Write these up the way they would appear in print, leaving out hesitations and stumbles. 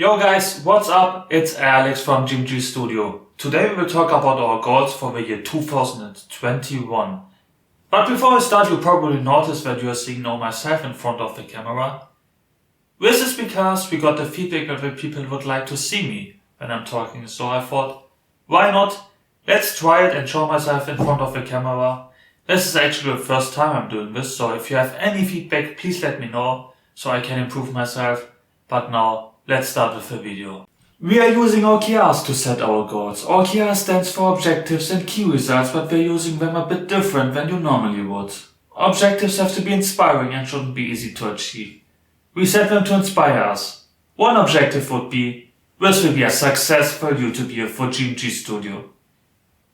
Yo guys, what's up? It's Alex from GMG Studio. Today we will talk about our goals for the year 2021. But before I start, you probably noticed that you are seeing now myself in front of the camera. This is because we got the feedback that the people would like to see me when I'm talking, so I thought, why not? Let's try it and show myself in front of the camera. This is actually the first time I'm doing this, so if you have any feedback, please let me know so I can improve myself. But now, let's start with the video. We are using OKRs to set our goals. OKR stands for Objectives and Keyresults, but we're using them a bit different than you normally would. Objectives have to be inspiring and shouldn't be easy to achieve. We set them to inspire us. One objective would be, this will be a successful YouTube year for GMG Studio.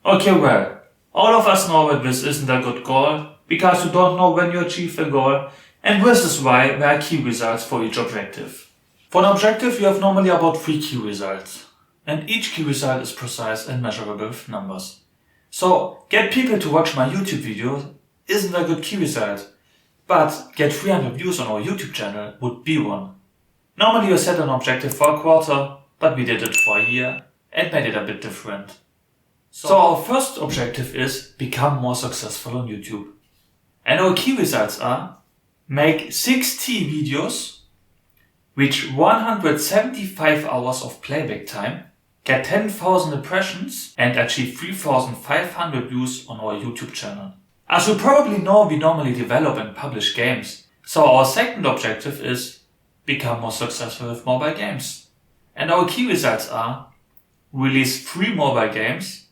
Okay, well, all of us know that this isn't a good goal, because you don't know when you achieve the goal, and this is why there are key results for each objective. For an objective, you have normally about 3 key results, and each key result is precise and measurable with numbers. So, get people to watch my YouTube video isn't a good key result, but get 300 views on our YouTube channel would be one. Normally you set an objective for a quarter, but we did it for a year and made it a bit different. So our first objective is become more successful on YouTube. And our key results are make 60 videos, reach 175 hours of playback time, get 10,000 impressions and achieve 3,500 views on our YouTube channel. As you probably know, we normally develop and publish games. So our second objective is become more successful with mobile games. And our key results are release 3 mobile games,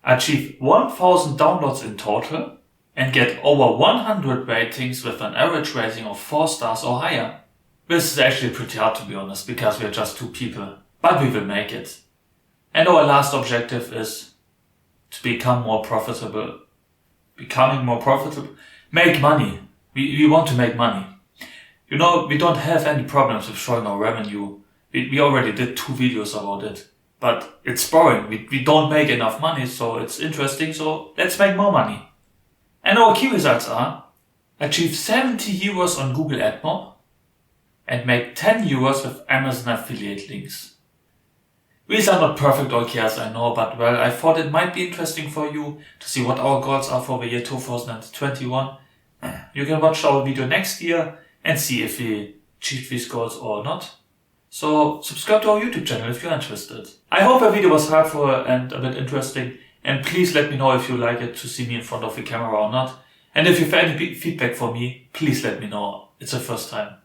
achieve 1,000 downloads in total, and get over 100 ratings with an average rating of 4 stars or higher. This is actually pretty hard, to be honest, because we are just 2 people, but we will make it. And our last objective is to become more profitable. Becoming more profitable? Make money. We want to make money. You know, we don't have any problems with showing our revenue. We already did 2 videos about it. But it's boring. We don't make enough money, so it's interesting, so let's make more money. And our key results are achieve 70 euros on Google AdMob and make 10 euros with Amazon affiliate links. These are not perfect OKRs, I know, but well, I thought it might be interesting for you to see what our goals are for the year 2021. You can watch our video next year and see if we achieve these goals or not. So subscribe to our YouTube channel if you're interested. I hope the video was helpful and a bit interesting, and please let me know if you like it to see me in front of the camera or not. And if you have any feedback for me, please let me know. It's the first time.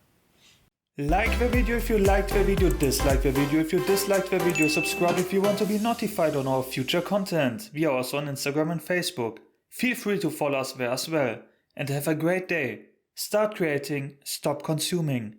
Like the video if you liked the video, dislike the video if you disliked the video, subscribe if you want to be notified on our future content. We are also on Instagram and Facebook. Feel free to follow us there as well. And have a great day. Start creating, stop consuming.